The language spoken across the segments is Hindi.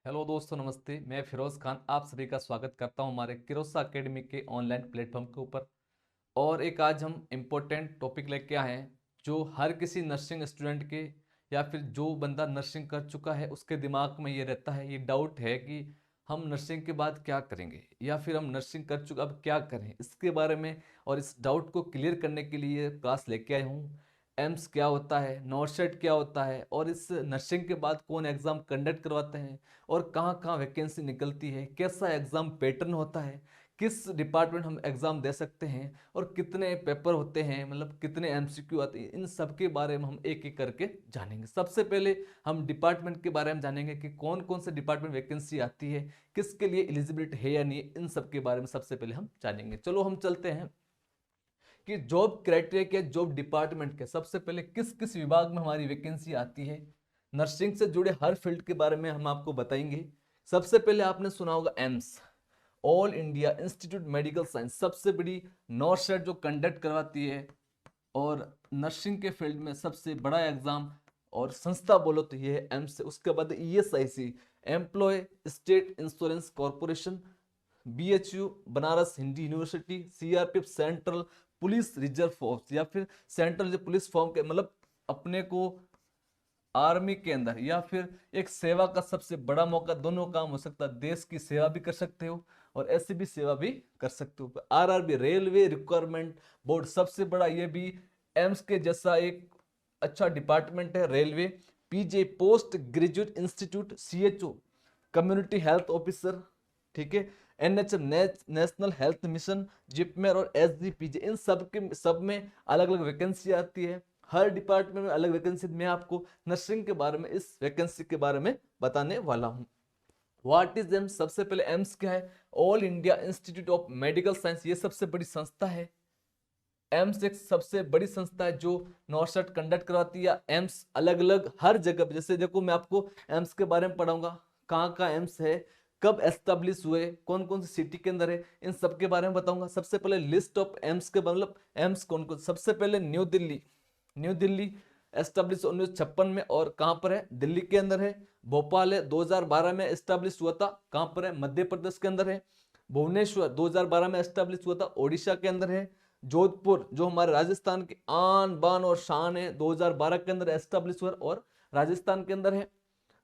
हेलो दोस्तों, नमस्ते। मैं फिरोज खान आप सभी का स्वागत करता हूं हमारे किरोसा एकेडमी के ऑनलाइन प्लेटफॉर्म के ऊपर। और एक आज हम इम्पोर्टेंट टॉपिक लेके आए हैं जो हर किसी नर्सिंग स्टूडेंट के या फिर जो बंदा नर्सिंग कर चुका है उसके दिमाग में ये रहता है, ये डाउट है कि हम नर्सिंग के बाद क्या करेंगे या फिर हम नर्सिंग कर चुके अब क्या करें इसके बारे में। और इस डाउट को क्लियर करने के लिए क्लास लेके आया हूँ। एम्स क्या होता है, नॉर्सेट क्या होता है, और इस नर्सिंग के बाद कौन एग्ज़ाम कंडक्ट करवाते हैं और कहाँ कहाँ वैकेंसी निकलती है, कैसा एग्ज़ाम पैटर्न होता है, किस डिपार्टमेंट हम एग्ज़ाम दे सकते हैं और कितने पेपर होते हैं, मतलब कितने एमसीक्यू आते हैं, इन सब के बारे में हम एक एक करके जानेंगे। सबसे पहले हम डिपार्टमेंट के बारे में जानेंगे कि कौन कौन से डिपार्टमेंट वैकेंसी आती है, किसके लिए एलिजिबिलिटी है या नहीं, इन सब के बारे में सबसे पहले हम जानेंगे। चलो हम चलते हैं कि जॉब क्राइटेरिया के, जॉब डिपार्टमेंट के, सबसे पहले किस किस विभाग में हमारी वैकेंसी आती है। नर्सिंग से जुड़े हर फील्ड के बारे में हम आपको बताएंगे। सबसे पहले आपने सुना होगा AIIMS, all India institute medical science, सबसे बड़ी नॉर्सेट जो कंडक्ट करवाती है और नर्सिंग के फील्ड में सबसे बड़ा एग्जाम और संस्था बोलो तो ये है एम्स। उसके बाद ESIC, employ state insurance corporation, BHU Banaras Hindi university, CRPF central police reserve force या फिर सेंट्रल जो पुलिस फॉर्म के, मतलब अपने को आर्मी के अंदर या फिर एक सेवा का सबसे बड़ा मौका, दोनों काम हो सकता है। देश की सेवा भी कर सकते हो और ऐसी भी सेवा भी कर सकते हो। आरआरबी रेलवे रिक्वायरमेंट बोर्ड, सबसे बड़ा ये भी एम्स के जैसा एक अच्छा डिपार्टमेंट है railway. PG post graduate institute, CHO community health officer, ठीक है, NHM national health mission, JIPMER और एसजीपीजे, इन सब में अलग अलग वैकेंसी आती है। हर डिपार्टमेंट में अलग वैकेंसी। मैं आपको नर्सिंग के बारे में, इस वैकेंसी के बारे में बताने वाला हूं। What is AIIMS? सबसे पहले एम्स क्या है? All India institute of medical science, ये सबसे बड़ी संस्था है। एम्स एक सबसे बड़ी संस्था है जो नॉर्सेट कंडक्ट करवाती है। एम्स अलग अलग हर जगह, जैसे देखो मैं आपको एम्स के बारे में पढ़ाऊंगा, कहाँ कहाँ एम्स है, कब एस्टेब्लिश हुए, कौन कौन सी सिटी के अंदर है, इन सब के बारे में बताऊंगा। सबसे पहले लिस्ट ऑफ एम्स के, मतलब एम्स कौन कौन। सबसे पहले new Delhi, new Delhi establish 1956 में, और कहाँ पर है? दिल्ली के अंदर है। भोपाल है, 2012 में एस्टेब्लिश हुआ था, कहाँ पर है? मध्य प्रदेश के अंदर है। भुवनेश्वर 2012 में एस्टेब्लिश हुआ था, ओडिशा के अंदर है। जोधपुर जो हमारे राजस्थान की आन बान और शान है, 2012 के अंदर एस्टेब्लिश हुआ और राजस्थान के अंदर है।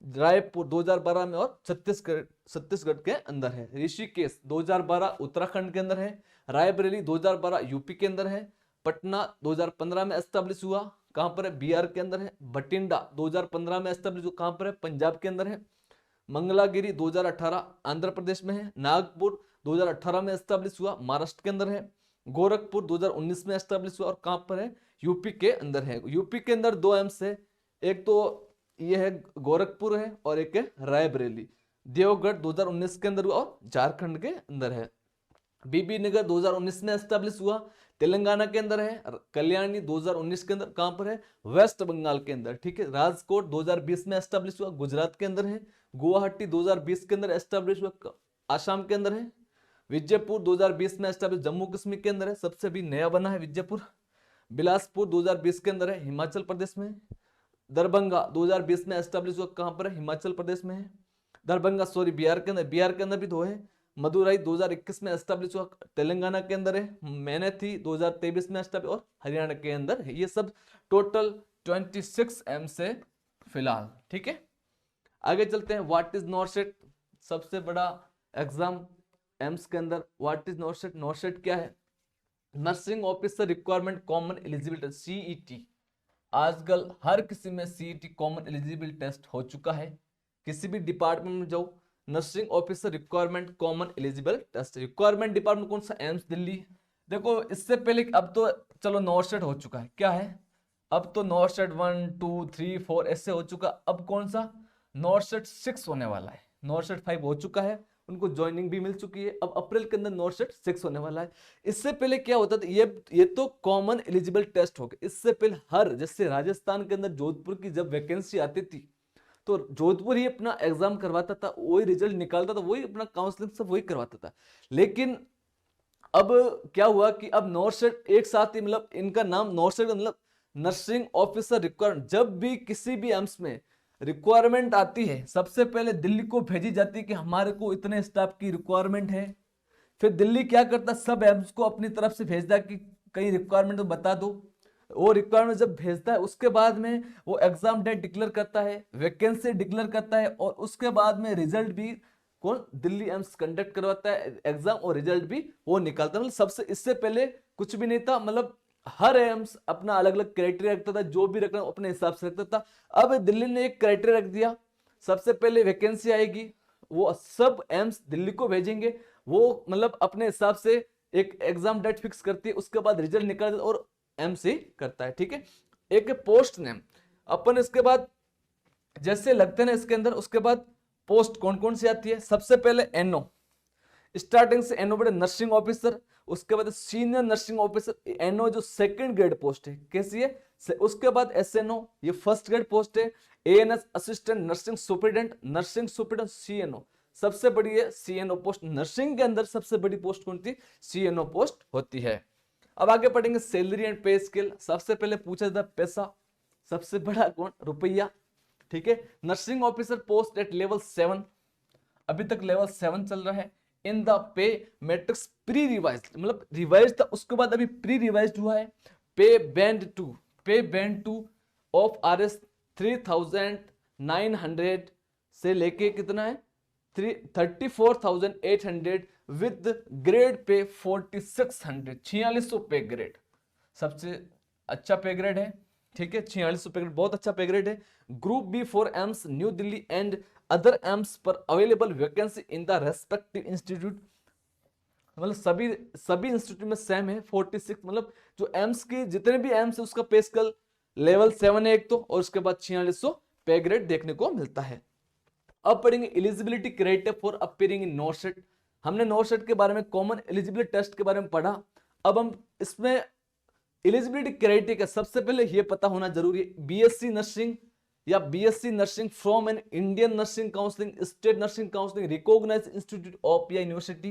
रायपुर 2012 में और छत्तीसगढ़ के अंदर है। ऋषिकेश 2012 उत्तराखंड के अंदर है। रायबरेली 2012 यूपी के अंदर है। पटना 2015 में एस्टेब्लिश हुआ, कहां पर है? बिहार के अंदर है। बठिंडा 2015 में एस्टेब्लिश हुआ, कहां पर है? पंजाब के अंदर है। मंगलागिरी 2018 आंध्र प्रदेश में है। नागपुर 2018 में एस्टेब्लिश हुआ, महाराष्ट्र के अंदर है। गोरखपुर 2019 में एस्टेब्लिश हुआ और कहां पर है? यूपी के अंदर है। यूपी के अंदर दो एम्स है, एक तो ये है गोरखपुर है और एक है रायबरेली। देवगढ़ 2019 के अंदर हुआ और झारखंड के अंदर है। बीबी नगर 2019 में एस्टेब्लिश हुआ, तेलंगाना के अंदर है। कल्याणी 2019 के अंदर, कहां पर है? वेस्ट बंगाल के अंदर, ठीक है। राजकोट 2020 में एस्टेब्लिश हुआ, गुजरात के अंदर है। गुवाहाटी 2020 के अंदर एस्टेब्लिश हुआ, आसाम के अंदर है। विजयपुर 2020 में एस्टेब्लिश जम्मू कश्मीर के अंदर है, सबसे भी नया बना है विजयपुर। बिलासपुर 2020 के अंदर है, हिमाचल प्रदेश में। दरभंगा 2020 में एस्टेब्लिश हुआ, कहां पर है? हिमाचल प्रदेश में है। दरभंगा सॉरी बिहार के अंदर, बिहार के अंदर भी दो है। मदुरई 2021 में एस्टेब्लिश हुआ, तेलंगाना के अंदर है। मेरठ 2023 में एस्टेब्लिश और हरियाणा के अंदर है। ये सब टोटल 26 एम्स है फिलहाल, ठीक है। आगे चलते हैं। What is नॉर्सेट? सबसे बड़ा एग्जाम एम्स के अंदर। What is नॉर्सेट? नॉर्सेट क्या है? Nursing officer requirement common eligibility, CET. आजकल हर किसी में सीईटी कॉमन एलिजिबल टेस्ट हो चुका है। किसी भी डिपार्टमेंट में जाओ, nursing officer requirement common eligible test. Requirement department कौन सा? एम्स दिल्ली। देखो इससे पहले अब तो चलो नॉर्सेट हो चुका है, क्या है? अब तो नॉर्सेट 1 2 3 4 ऐसे हो चुका। अब कौन सा? नॉर्सेट 6 होने वाला है। नॉर्सेट 5 हो चुका है, उनको ज्वाइनिंग भी मिल चुकी है। अब अप्रैल के अंदर नॉर्सेट 6 होने वाला है। इससे पहले क्या होता था? ये तो कॉमन एलिजिबल टेस्ट हो गया। इससे पहले हर, जैसे राजस्थान के अंदर जोधपुर की जब वैकेंसी आती थी तो जोधपुर ही अपना एग्जाम करवाता था, वही रिजल्ट निकालता था, वही अपना काउंसलिंग सब वही करवाता था। लेकिन अब क्या हुआ कि अब नॉर्सेट एक साथ ही, मतलब इनका नाम नॉर्सेट मतलब नर्सिंग ऑफिसर रिक्वायरमेंट। जब भी किसी भी एम्स में रिक्वायरमेंट आती है सबसे पहले दिल्ली को भेजी जाती है कि हमारे को इतने स्टाफ की रिक्वायरमेंट है। फिर दिल्ली क्या करता, सब एम्स को अपनी तरफ से भेजता कि कई रिक्वायरमेंट तो बता दो। वो रिक्वायरमेंट जब भेजता है उसके बाद में वो एग्जाम डेट डिक्लेयर करता है, वैकेंसी डिक्लेयर करता है, और उसके बाद में रिजल्ट भी कौन, दिल्ली एम्स कंडक्ट करवाता है एग्जाम, और रिजल्ट भी वो निकालता है। मतलब सबसे इससे पहले कुछ भी नहीं था, मतलब हर एम्स अपना अलग अलग क्राइटेरिया रखता था, जो भी रखना अपने हिसाब से रखता था। अब दिल्ली ने एक क्राइटेरिया रख दिया, सबसे पहले वैकेंसी आएगी, वो सब एम्स दिल्ली को भेजेंगे, वो मतलब अपने हिसाब से एक एग्जाम डेट फिक्स करती है, उसके बाद रिजल्ट निकल और एमसी करता है। ठीक है, एक पोस्ट नेम अपन इसके बाद जैसे लगते हैं ना इसके अंदर, उसके बाद पोस्ट कौन कौन सी आती है, सबसे पहले एनओ, स्टार्टिंग से एनओ बड़े नर्सिंग ऑफिसर, उसके बाद सीनियर नर्सिंग ऑफिसर, एनओ जो सेकंड ग्रेड पोस्ट है कैसी है, उसके बाद एसएनओ ये फर्स्ट ग्रेड पोस्ट है, ANS assistant nursing superintendent, nursing superintendent CNO सबसे बड़ी है, सीएनओ पोस्ट नर्सिंग के अंदर सबसे बड़ी पोस्ट कौन थी, सीएनओ पोस्ट होती है। अब आगे पढ़ेंगे सैलरी एंड पे स्केल, सबसे पहले पूछा जाता है पैसा, सबसे बड़ा कौन, रुपया। ठीक है, nursing officer post at level 7, अभी तक लेवल 7 चल रहा है। In the pay matrix pre revise, मतलब रिवाइज था उसके बाद अभी प्री रिवाइज हुआ है। पे बैंड टू ऑफ RS 3900 से लेके कितना है 34,800 विद ग्रेड पे 4600, 4600 पे ग्रेड सबसे अच्छा पे ग्रेड है। ठीक है, 4600 पे ग्रेड बहुत अच्छा पे ग्रेड है। Group B for AIIMS New Delhi and other AIIMS पर available vacancy in the respective institute, मतलब सभी इंस्टीट्यूट में सेम है 46, मतलब जो एम्स की जितने भी एम्स है उसका पे स्केल लेवल 7 है एक तो, और उसके बाद 4600 पे ग्रेड देखने को मिलता है। अब पढ़ेंगे eligibility criteria for appearing in NORCET, हमने नोटसेट के बारे में कॉमन एलिजिबिलिटी टेस्ट के बारे में पढ़ा। अब हम इसमें एलिजिबिलिटी क्राइटेरिया सबसे पहले ये पता होना जरूरी है, बीएससी नर्सिंग या BSc nursing from an Indian nursing counselling, state nursing counselling, recognised institute of या यूनिवर्सिटी।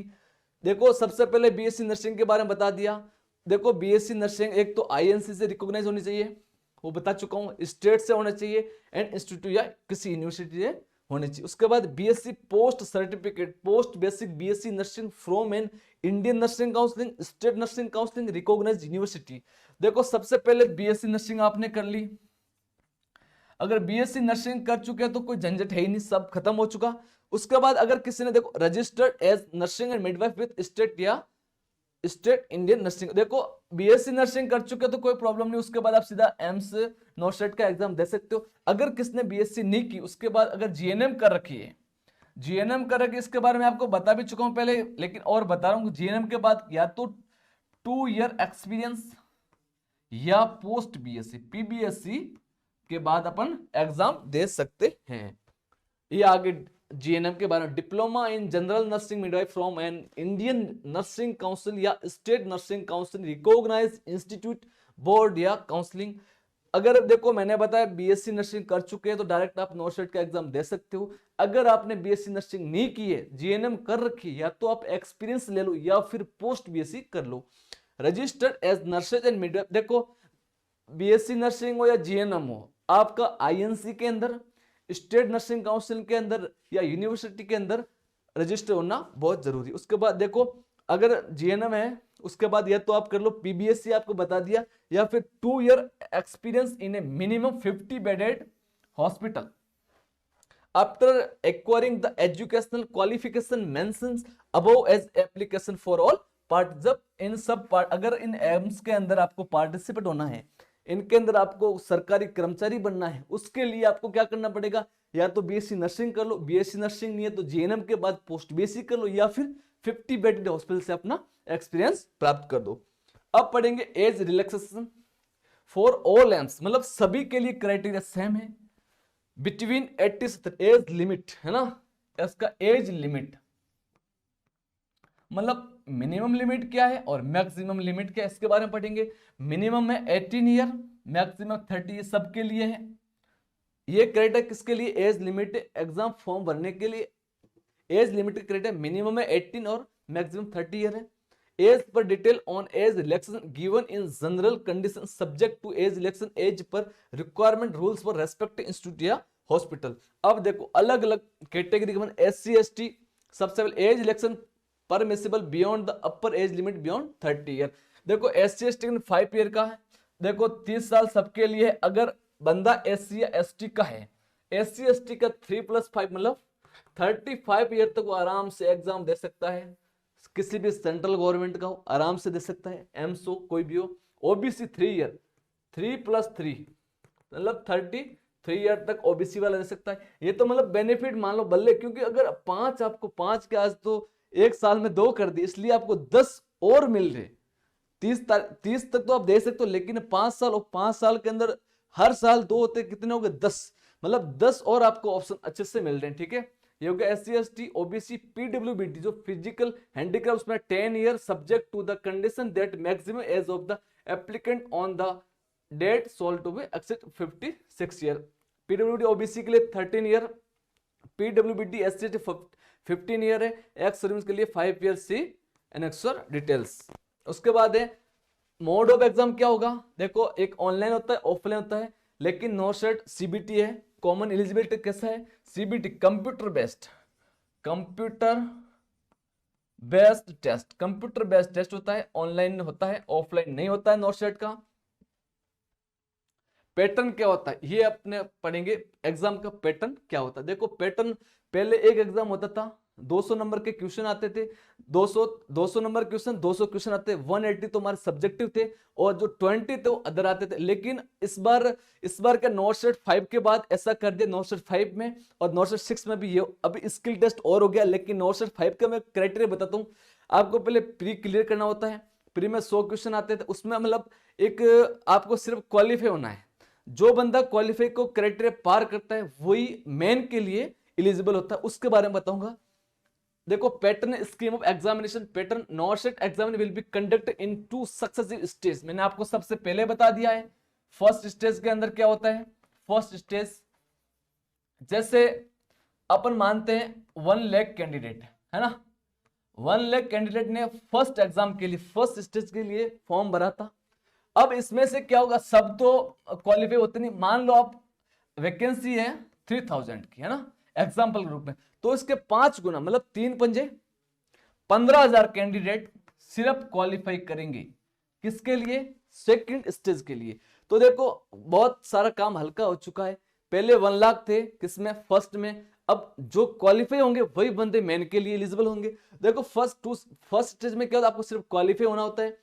देखो सबसे पहले बीएससी नर्सिंग के बारे में बता दिया। देखो बीएससी नर्सिंग एक तो आईएनसी से रिकॉग्नाइज होनी चाहिए, वो बता चुका हूं, स्टेट से होना चाहिए एंड इंस्टीट्यूट या किसी यूनिवर्सिटी से होनी चाहिए। उसके बाद BSc post certificate, post basic BSc nursing from an Indian nursing counselling, state nursing counselling, recognised university. देखो सबसे पहले बीएससी नर्सिंग आपने कर ली, अगर बीएससी नर्सिंग कर चुके हैं तो कोई झंझट है ही नहीं, सब खत्म हो चुका। उसके बाद अगर किसी ने देखो registered as nursing and midwife with state या स्टेट इंडियन नर्सिंग, देखो बीएससी नर्सिंग कर चुके तो कोई प्रॉब्लम नहीं, उसके बाद आप सीधा एम्स नोटसेट का एग्जाम दे सकते हो। अगर किसने बीएससी नहीं की उसके बाद अगर जीएनएम कर रखी है, जीएनएम कर रखी, इसके बारे में आपको बता भी चुका हूं पहले, लेकिन और बता रहा हूं जीएनएम के बाद या तो 2 ईयर एक्सपीरियंस या पोस्ट बीएससी पीबीएससी के बाद अपन एग्जाम दे सकते हैं। ये आगे जीएनएम के बारे में, diploma in general nursing midwife from an Indian nursing council या state nursing council, recognised institute, board या काउंसलिंग। अगर देखो मैंने बताया बीएससी नर्सिंग कर चुके हैं तो डायरेक्ट आप नोटसेट का एग्जाम दे सकते हो। अगर आपने बीएससी नर्सिंग नहीं की है, जीएनएम कर रखी है, या तो आप एक्सपीरियंस ले लो या फिर पोस्ट बीएससी कर लो। Registered as nurses and midwife, देखो बीएससी नर्सिंग हो या जीएनएम हो, आपका आईएनसी के अंदर, स्टेट नर्सिंग काउंसिल के अंदर या यूनिवर्सिटी के अंदर रजिस्टर होना बहुत जरूरी। उसके बाद देखो अगर जीएनएम है उसके बाद या तो आप कर लो पीबीएससी आपको बता दिया, या फिर 2 year experience in a minimum 50 bedded hospital after acquiring the educational qualification mentions above as application for all part. जब इन सब पार्ट, अगर इन एम्स के अंदर आपको पार्टिसिपेट होना है, इनके अंदर आपको सरकारी कर्मचारी बनना है, उसके लिए आपको क्या करना पड़ेगा, या तो बीएससी नर्सिंग कर लो, बीएससी नर्सिंग नहीं है तो जीएनएम के बाद पोस्ट बीएससी कर लो, या फिर 50 बेडेड हॉस्पिटल से अपना एक्सपीरियंस प्राप्त कर दो। अब पढ़ेंगे age relaxation for all AIIMS, मतलब सभी के लिए क्राइटेरिया सेम है। बिटवीन 80 एज लिमिट है ना, इसका एज लिमिट मतलब मिनिमम लिमिट क्या है और मैक्सिमम लिमिट क्या है, इसके बारे में पढ़ेंगे। मिनिमम है 18 ईयर, मैक्सिमम 30 ईयर, सबके लिए है। ये क्राइटेरिया किसके लिए, एज लिमिट एग्जाम फॉर्म भरने के लिए एज लिमिट क्राइटेरिया मिनिमम है 18 और मैक्सिमम 30 ईयर है। As per detail on age relaxation given in general condition subject to age relaxation as per requirement rules for respective institute या हॉस्पिटल। अब देखो अलग अलग कैटेगरी के SC ST सबसे पहले age election permissible beyond the upper age limit beyond 30 year. देखो SC ST 5 ईयर का है, देखो 30 साल सबके लिए है। अगर बंदा SC या ST का है, SC ST का 3+5 मतलब 35 ईयर तक वो आराम से एग्जाम दे सकता है, किसी भी सेंट्रल गवर्नमेंट का हो आराम से दे सकता है, एम्स हो कोई भी हो। OBC 3 ईयर, 3+3 मतलब 33 ईयर तक OBC वाला दे सकता है। ये तो मतलब बेनिफिट मान लो बल्ले, क्योंकि अगर 5 आपको 5 के आज तो एक साल में 2 कर दी, इसलिए आपको 10 और मिल रहे। 30 तक तो आप दे सकते हो, लेकिन 5 साल और 5 साल के अंदर हर साल 2 होते, कितने हो गए 10, मतलब 10 और आपको ऑप्शन अच्छे से मिल रहे हैं। ठीक है, ये हो गया SC ST OBC। PWBD जो फिजिकल हैंडीक्राफ्ट, उसमें 10 year subject to the condition that maximum age of the applicant on the date sole to be except 56 year. PWBD OBC के लिए 13 year, PWBD SC ST 15 year है। एक्स सर्विस के लिए 5 ईयर। सी एनेक्सर डिटेल्स। उसके बाद है मोड ऑफ एग्जाम क्या होगा। देखो एक ऑनलाइन होता है, ऑफलाइन होता है, लेकिन नो सेट CBT है। कॉमन एलिजिबिलिटी कैसा है, CBT computer based, computer based test, computer based test होता है, ऑनलाइन होता है, ऑफलाइन नहीं होता है नो सेट का। पैटर्न क्या होता है ये अपने पढ़ेंगे, एग्जाम का पैटर्न क्या होता है। देखो पैटर्न, पहले एक एग्जाम होता था 200 नंबर के क्वेश्चन आते थे, 200 नंबर क्वेश्चन, 200 क्वेश्चन आते, 180 तो हमारे सब्जेक्टिव थे और जो 20 थे वो अदर आते थे। लेकिन इस बार का नॉट सेट 5 के बाद ऐसा कर दिया, नॉट सेट 5 में और नॉट सेट 6 में भी ये अभी स्किल टेस्ट और हो गया। लेकिन नॉट सेट 5 का मैं क्राइटेरिया बताता हूँ आपको। पहले प्री क्लियर करना होता है, प्री में 100 क्वेश्चन आते थे, उसमें मतलब एक आपको सिर्फ क्वालिफाई होना है। जो बंदा क्वालिफाई को क्राइटेरिया पार करता है वही मेन के लिए एलिजिबल होता है, उसके बारे में बताऊंगा। देखो pattern scheme of examination, pattern not set examination will be conducted in 2 successive stage. मैंने आपको सबसे पहले बता दिया है। फर्स्ट स्टेज के अंदर क्या होता है, फर्स्ट स्टेज जैसे अपन मानते हैं 1 लाख कैंडिडेट है ना, 1 लाख कैंडिडेट ने फर्स्ट एग्जाम के लिए, फर्स्ट स्टेज के लिए फॉर्म भरा था। अब इसमें से क्या होगा, सब तो क्वालिफाई होते नहीं। मान लो आप वैकेंसी है 3000 की है ना, एग्जाम्पल ग्रुप में, तो इसके 5 गुना मतलब 3 पंजे 15,000 कैंडिडेट सिर्फ क्वालिफाई करेंगे। किसके लिए, सेकंड स्टेज के लिए। तो देखो बहुत सारा काम हल्का हो चुका है। पहले 1 लाख थे किसमें, फर्स्ट में, अब जो क्वालिफाई होंगे वही बंदे मेन के लिए एलिजिबल होंगे। देखो फर्स्ट स्टेज में क्या होता है, आपको सिर्फ क्वालिफाई होना होता है।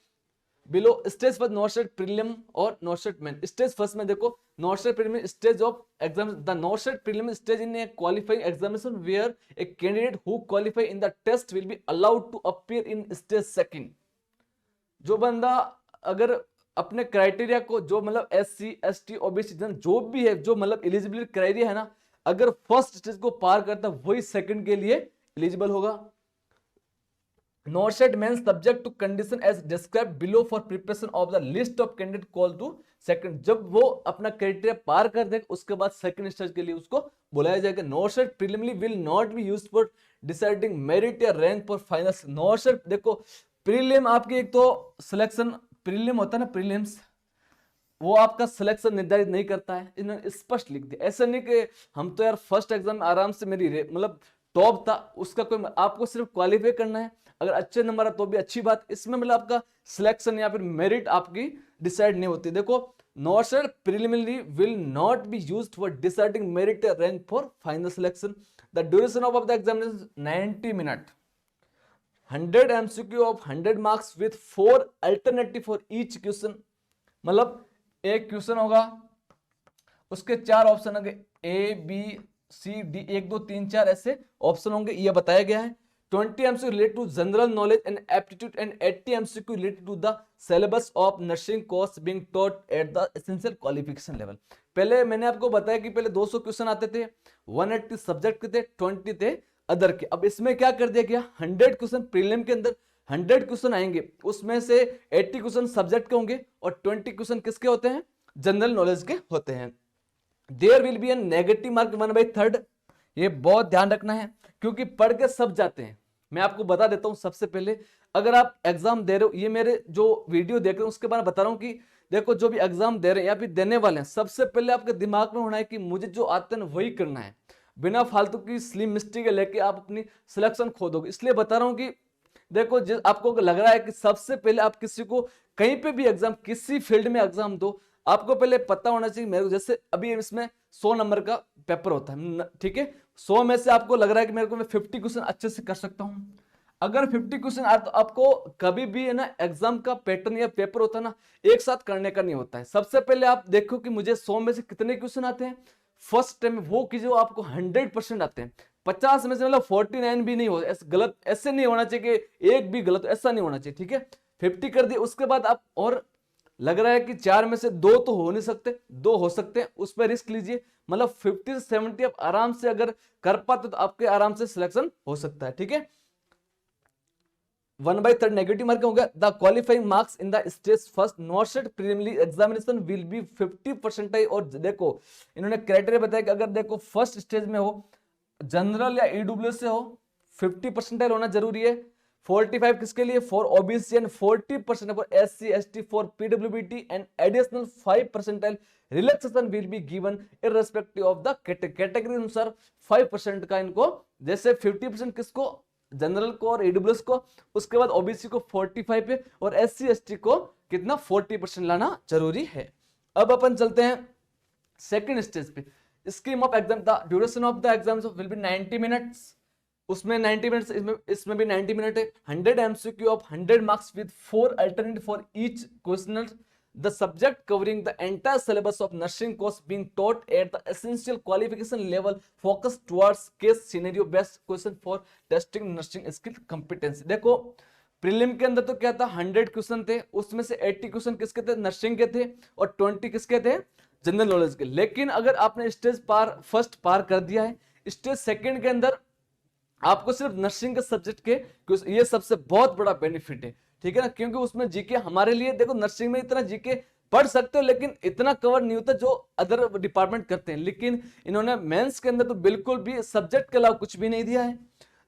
Below stage first NORCET prelim और NORCET main. Stage first में देखो NORCET prelim stage of exam, the NORCET prelim stage in a qualifying examination where a candidate who qualify in the test will be allowed to appear in stage second. जो बंदा अगर अपने क्राइटेरिया को, जो मतलब SC ST OBC जो भी है, जो मतलब एलिजिबिलिटी क्राइटेरिया है ना, अगर फर्स्ट स्टेज को पार करता वही सेकंड के लिए एलिजिबल होगा। Not set means subject to condition as described below for preparation of the list of candidate call to second। जब वो अपना क्राइटेरिया पार कर दे उसके बाद सेकंड स्टेज के लिए उसको बुलाया जाएगा। Not set preliminary will not be used for deciding merit या rank for final. Not set देखो प्रीलिम आपकी एक तो सिलेक्शन, प्रीलिम होता है ना, प्रीलिम्स वो आपका सिलेक्शन निर्धारित नहीं करता है। इन्होंने स्पष्ट लिख दिया, ऐसा नहीं कि हम तो यार फर्स्ट एग्जाम आराम से मेरी मतलब टॉप था, उसका कोई, आपको सिर्फ क्वालिफाई करना है। अगर अच्छे नंबर है तो भी अच्छी बात, इसमें मतलब आपका सिलेक्शन या फिर मेरिट आपकी डिसाइड नहीं होती। देखो not set preliminary will not be used for deciding merit rank for final selection. The duration of the examination 90 minute, 100 MCQ of 100 marks with 4 alternative for each question. मतलब एक क्वेश्चन होगा उसके 4 ऑप्शन होंगे, ABCD 1 2 3 4 ऐसे ऑप्शन होंगे, ये बताया गया है। 20 MCQ related to general knowledge and aptitude and 80 MCQ related to the syllabus of nursing course being taught at the essential qualification level। पहले मैंने आपको बताया कि पहले 200 क्वेश्चन आते थे, 180 सब्जेक्ट के थे, 20 थे अदर के। अब इसमें क्या कर दिया गया, 100 क्वेश्चन प्रीलिम के अंदर 100 क्वेश्चन आएंगे, उसमें से 80 क्वेश्चन सब्जेक्ट के होंगे और 20 क्वेश्चन किसके होते हैं, जनरल नॉलेज के होते हैं। There will be a negative mark 1/3। ये बहुत ध्यान रखना है क्योंकि पढ़ के सब जाते हैं। मैं आपको बता देता हूं सबसे पहले, अगर आप एग्जाम दे रहे हो, ये मेरे जो वीडियो देख रहे हो उसके बारे में बता रहा हूं कि देखो जो भी एग्जाम दे रहे हैं या फिर देने वाले हैं, सबसे पहले आपके दिमाग में होना है कि मुझे जो आता है वही करना है, बिना फालतू की स्लिम मिस्टेक लेके आप अपनी सिलेक्शन खो दोगे। इसलिए बता रहा हूं कि देखो आपको लग रहा है कि सबसे पहले आप किसी को कहीं पे भी एग्जाम, किसी फील्ड में एग्जाम दो, आपको पहले पता होना चाहिए मेरे को, जैसे अभी इसमें 100 नंबर का पेपर होता है, ठीक है, 100 में से आपको लग रहा है कि मेरे को मैं 50 क्वेश्चन अच्छे से कर सकता हूं। अगर 50 क्वेश्चन आए तो आपको कभी भी है ना एग्जाम का पैटर्न या पेपर होता है ना एक साथ करने का नहीं होता है। सबसे पहले आप देखो कि मुझे 100 में से कितने क्वेश्चन आते हैं, फर्स्ट टाइम वो कीजिए आपको 100% आते हैं। 50 में से मतलब 49 भी नहीं हो, गलत ऐसे नहीं होना चाहिए कि एक भी गलत, ऐसा नहीं होना चाहिए, ठीक है। 50 कर दिए, उसके बाद आप और लग रहा है कि 4 में से 2 तो हो नहीं सकते, 2 हो सकते हैं, उस पर रिस्क लीजिए। मतलब 50 से 70 आप आराम से अगर कर पाते तो आपके आराम से सिलेक्शन हो सकता है, ठीक है। 1/3 नेगेटिव मार्क होगा। The qualifying marks in the stage first नॉर्सेट preliminary examination will be 50%। और देखो इन्होंने क्राइटेरिया बताया कि अगर देखो फर्स्ट स्टेज में हो, जनरल या ईडब्ल्यूएस से हो, 50% होना जरूरी है। 45 किसके लिए, for OBC, and 40% for SC ST, for पीडब्ल्यूबीटी, and additional 5% relaxation will be given irrespective of the category अनुसार 5% का इनको, जैसे 50% किसको, जनरल को और ईडब्ल्यूएस को, उसके बाद ओबीसी को 45 पे, और एससी एसटी को कितना 40% लाना जरूरी है। अब अपन चलते हैं सेकंड स्टेज पे। Scheme of exam, the duration of the exams will be 90 minutes, उसमें 90 मिनट्स, इसमें भी 90 मिनट है। 100 MCQ of 100 marks with 4 alternate for each question. The subject covering the entire syllabus of nursing course being taught at the essential qualification level focus towards case scenario based question for testing nursing skill competency। देखो प्रीलिम के अंदर तो क्या था, 100 क्वेश्चन थे, उसमें से 80 क्वेश्चन किसके थे, नर्सिंग के थे, और 20 किसके थे, जनरल नॉलेज के। लेकिन अगर आपने स्टेज फर्स्ट पार कर दिया है, स्टेज सेकंड के अंदर आपको सिर्फ नर्सिंग के सब्जेक्ट के, ये सबसे बहुत बड़ा बेनिफिट है, ठीक है ना, क्योंकि उसमें जीके हमारे लिए, देखो नर्सिंग में इतना जीके पढ़ सकते हो लेकिन इतना कवर नहीं होता जो अदर डिपार्टमेंट करते हैं। लेकिन इन्होंने मेंस के अंदर तो बिल्कुल भी सब्जेक्ट के अलावा कुछ भी नहीं दिया है।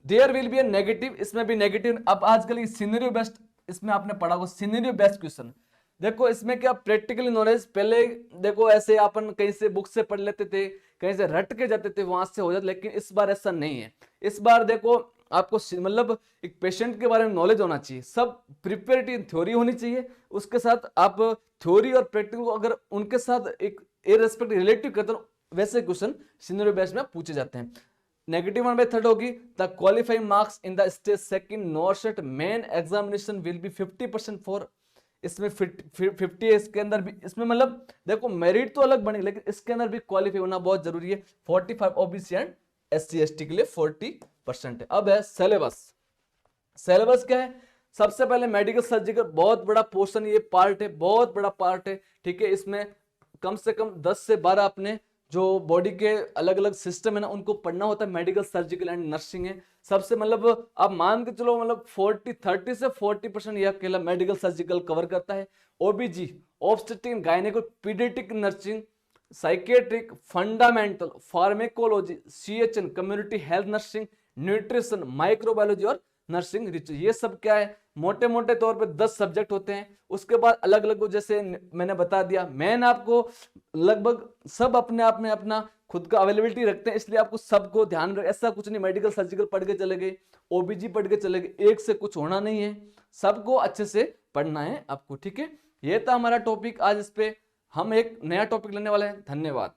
There will be a negative, इसमें भी नेगेटिव। अब आजकल सिनेरियो बेस्ड, इसमें आपने पढ़ा होगा सिनेरियो बेस्ड क्वेश्चन। देखो इसमें क्या प्रैक्टिकली नॉलेज, पहले देखो ऐसे अपन कहीं से बुक से पढ़ लेते थे, कहीं से रट के जाते थे, वहां से हो जाता, लेकिन इस बार ऐसा नहीं है। इस बार देखो आपको मतलब एक पेशेंट के बारे में नॉलेज होना चाहिए, सब प्रिपेरेटिव थ्योरी होनी चाहिए, उसके साथ आप थ्योरी और प्रैक्टिकल को अगर उनके साथ एक इररिस्पेक्टिव रिलेटिव करते हो, वैसे क्वेश्चन सिनेरियो बेस्ड में पूछे जाते हैं। नेगेटिव 1/3 होगी। The qualifying marks in the stage second नॉर्सेट main examination will be 50% for, इसमें 50 है, इसके अंदर भी, इसमें मतलब देखो मेरिट तो अलग बनेगी लेकिन इसके अंदर भी क्वालिफाई होना बहुत जरूरी है। 45 ओबीसी एंड एससी एसटी के लिए 40% है। अब है सिलेबस। सिलेबस क्या है, सबसे पहले मेडिकल सर्जिकल, बहुत बड़ा पोर्शन, ये पार्ट है, बहुत बड़ा पार्ट है, ठीक है। इसमें कम से कम 10 से 12 अपने जो बॉडी के अलग अलग सिस्टम है ना उनको पढ़ना होता है। मेडिकल सर्जिकल एंड नर्सिंग है सबसे, मतलब आप मान के चलो मतलब 30 से 40% यह अकेला मेडिकल सर्जिकल कवर करता है। OBG, obstetric gynaeco, paediatric nursing, psychiatric, fundamental, pharmacology, CHN, community health nursing, nutrition, microbiology और नर्सिंग रिसर्च, ये सब क्या है मोटे मोटे तौर पे 10 सब्जेक्ट होते हैं। उसके बाद अलग अलग जैसे मैंने बता दिया, मैन आपको लगभग सब अपने आप में अपना खुद का अवेलेबिलिटी रखते हैं, इसलिए आपको सबको ध्यान रख, ऐसा कुछ नहीं मेडिकल सर्जिकल पढ़ के चले गए, ओबीजी पढ़ के चले गए, एक से कुछ होना नहीं है, सबको अच्छे से पढ़ना है आपको, ठीक है। ये था हमारा टॉपिक आज, इस पे हम एक नया टॉपिक लेने वाले हैं। धन्यवाद।